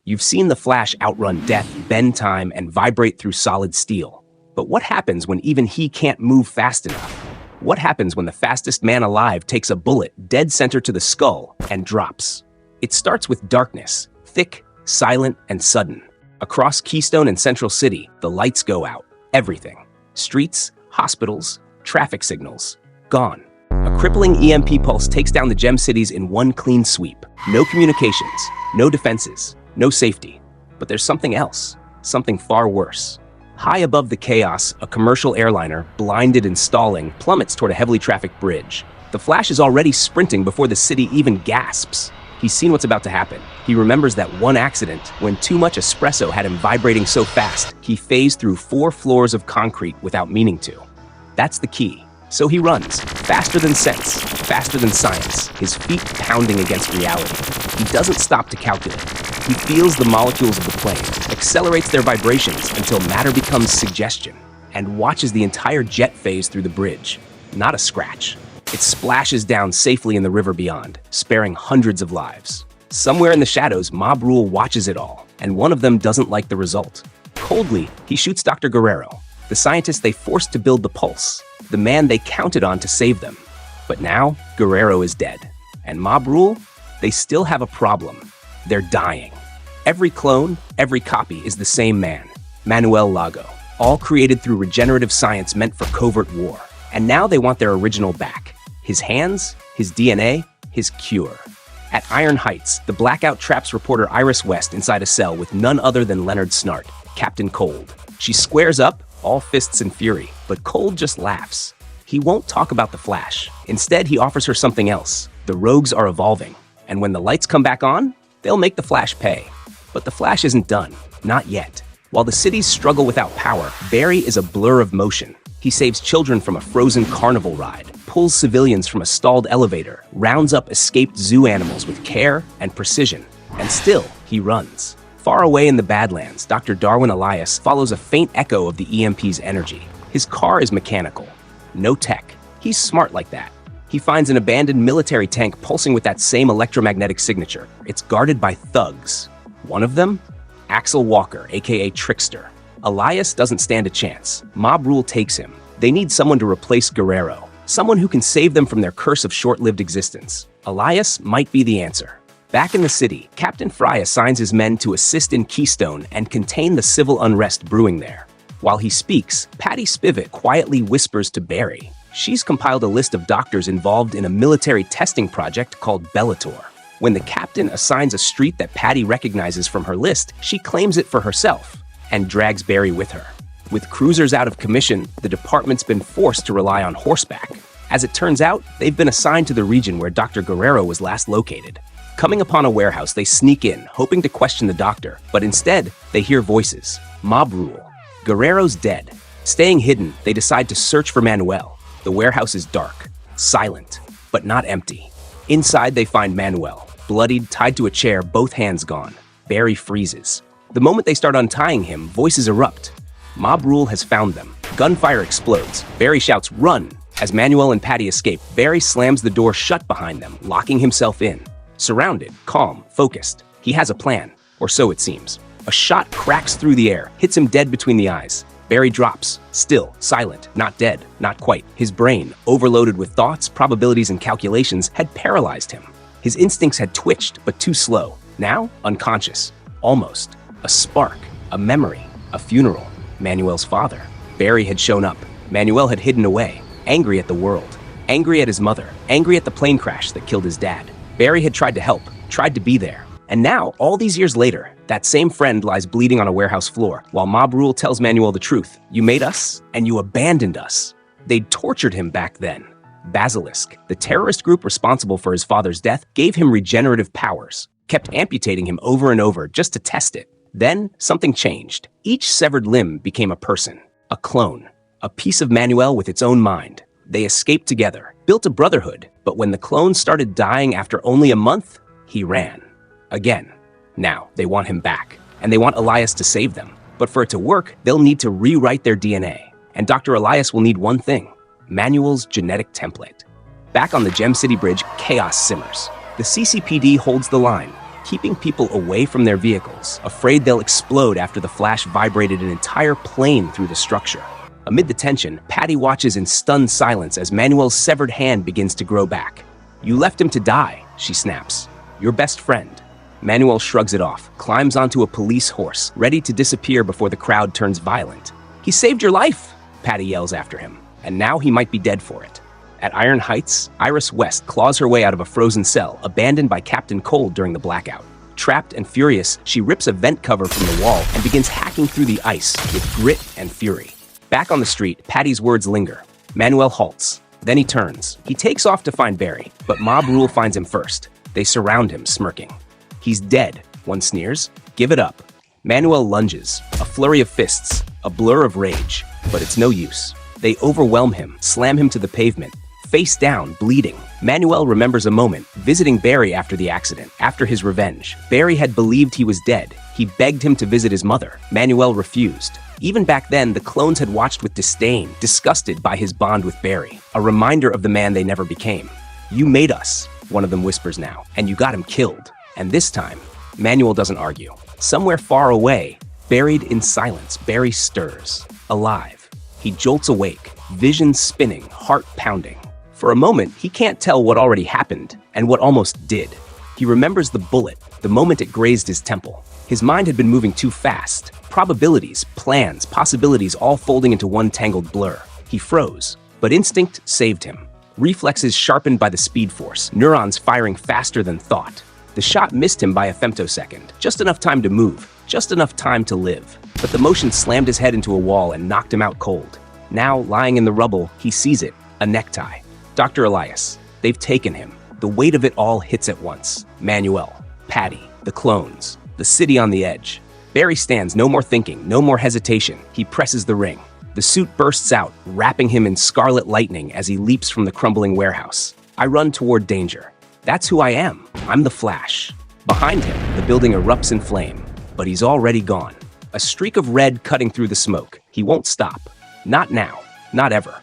You've seen the Flash outrun death, bend time, and vibrate through solid steel. But what happens when even he can't move fast enough? What happens when the fastest man alive takes a bullet dead center to the skull and drops? It starts with darkness, thick, silent, and sudden. Across Keystone and Central City, the lights go out. Everything. Streets, hospitals, traffic signals. Gone. A crippling EMP pulse takes down the Gem Cities in one clean sweep. No communications, no defenses, no safety. But there's something else, something far worse. High above the chaos, a commercial airliner, blinded and stalling, plummets toward a heavily trafficked bridge. The Flash is already sprinting before the city even gasps. He's seen what's about to happen. He remembers that one accident when too much espresso had him vibrating so fast, he phased through 4 floors of concrete without meaning to. That's the key. So he runs, faster than sense, faster than science, his feet pounding against reality. He doesn't stop to calculate. He feels the molecules of the plane, accelerates their vibrations until matter becomes suggestion, and watches the entire jet phase through the bridge. Not a scratch. It splashes down safely in the river beyond, sparing hundreds of lives. Somewhere in the shadows, Mob Rule watches it all, and one of them doesn't like the result. Coldly, he shoots Dr. Guerrero, the scientist they forced to build the Pulse, the man they counted on to save them. But now, Guerrero is dead. And Mob Rule? They still have a problem. They're dying. Every clone, every copy is the same man, Manuel Lago, all created through regenerative science meant for covert war. And now they want their original back. His hands, his DNA, his cure. At Iron Heights, the Blackout traps reporter Iris West inside a cell with none other than Leonard Snart, Captain Cold. She squares up, all fists and fury, but Cold just laughs. He won't talk about the Flash. Instead, he offers her something else. The Rogues are evolving, and when the lights come back on, they'll make the Flash pay. But the Flash isn't done. Not yet. While the cities struggle without power, Barry is a blur of motion. He saves children from a frozen carnival ride, pulls civilians from a stalled elevator, rounds up escaped zoo animals with care and precision. And still, he runs. Far away in the Badlands, Dr. Darwin Elias follows a faint echo of the EMP's energy. His car is mechanical. No tech. He's smart like that. He finds an abandoned military tank pulsing with that same electromagnetic signature. It's guarded by thugs. One of them? Axel Walker, aka Trickster. Elias doesn't stand a chance. Mob Rule takes him. They need someone to replace Guerrero. Someone who can save them from their curse of short-lived existence. Elias might be the answer. Back in the city, Captain Fry assigns his men to assist in Keystone and contain the civil unrest brewing there. While he speaks, Patty Spivot quietly whispers to Barry. She's compiled a list of doctors involved in a military testing project called Bellator. When the captain assigns a street that Patty recognizes from her list, she claims it for herself and drags Barry with her. With cruisers out of commission, the department's been forced to rely on horseback. As it turns out, they've been assigned to the region where Dr. Guerrero was last located. Coming upon a warehouse, they sneak in, hoping to question the doctor, but instead, they hear voices. Mob Rule. Guerrero's dead. Staying hidden, they decide to search for Manuel. The warehouse is dark, silent, but not empty. Inside, they find Manuel, bloodied, tied to a chair, both hands gone. Barry freezes. The moment they start untying him, voices erupt. Mob Rule has found them. Gunfire explodes. Barry shouts, "Run!" As Manuel and Patty escape, Barry slams the door shut behind them, locking himself in. Surrounded, calm, focused. He has a plan, or so it seems. A shot cracks through the air, hits him dead between the eyes. Barry drops, still, silent, not dead, not quite. His brain, overloaded with thoughts, probabilities, and calculations, had paralyzed him. His instincts had twitched, but too slow. Now, unconscious. Almost. A spark, a memory, a funeral. Manuel's father. Barry had shown up. Manuel had hidden away, angry at the world, angry at his mother, angry at the plane crash that killed his dad. Barry had tried to help, tried to be there. And now, all these years later, that same friend lies bleeding on a warehouse floor, while Mob Rule tells Manuel the truth. You made us, and you abandoned us. They'd tortured him back then. Basilisk, the terrorist group responsible for his father's death, gave him regenerative powers, kept amputating him over and over just to test it. Then, something changed. Each severed limb became a person, a clone, a piece of Manuel with its own mind. They escaped together, built a brotherhood, but when the clones started dying after only a month, he ran. Again. Now, they want him back, and they want Elias to save them. But for it to work, they'll need to rewrite their DNA. And Dr. Elias will need one thing: Manuel's genetic template. Back on the Gem City Bridge, chaos simmers. The CCPD holds the line. keeping people away from their vehicles, afraid they'll explode after the flash vibrated an entire plane through the structure. Amid the tension, Patty watches in stunned silence as Manuel's severed hand begins to grow back. "You left him to die," she snaps. "Your best friend." Manuel shrugs it off, climbs onto a police horse, ready to disappear before the crowd turns violent. "He saved your life," Patty yells after him, and now he might be dead for it. At Iron Heights, Iris West claws her way out of a frozen cell abandoned by Captain Cold during the blackout. Trapped and furious, she rips a vent cover from the wall and begins hacking through the ice with grit and fury. Back on the street, Patty's words linger. Manuel halts. Then he turns. He takes off to find Barry, but Mob Rule finds him first. They surround him, smirking. "He's dead," one sneers. "Give it up." Manuel lunges, a flurry of fists, a blur of rage, but it's no use. They overwhelm him, slam him to the pavement. Face down, bleeding, Manuel remembers a moment visiting Barry after the accident. After his revenge, Barry had believed he was dead. He begged him to visit his mother. Manuel refused. Even back then, the clones had watched with disdain, disgusted by his bond with Barry, a reminder of the man they never became. "You made us," one of them whispers now, "and you got him killed." And this time, Manuel doesn't argue. Somewhere far away, buried in silence, Barry stirs, alive. He jolts awake, vision spinning, heart pounding. For a moment, he can't tell what already happened and what almost did. He remembers the bullet, the moment it grazed his temple. His mind had been moving too fast. Probabilities, plans, possibilities all folding into one tangled blur. He froze, but instinct saved him. Reflexes sharpened by the speed force, neurons firing faster than thought. The shot missed him by a femtosecond, just enough time to move, just enough time to live. But the motion slammed his head into a wall and knocked him out cold. Now, lying in the rubble, he sees it, a necktie. Dr. Elias. They've taken him. The weight of it all hits at once. Manuel, Patty, the clones, the city on the edge. Barry stands, no more thinking, no more hesitation. He presses the ring. The suit bursts out, wrapping him in scarlet lightning as he leaps from the crumbling warehouse. I run toward danger. That's who I am. I'm the Flash. Behind him, the building erupts in flame, but he's already gone. A streak of red cutting through the smoke. He won't stop. Not now. Not ever.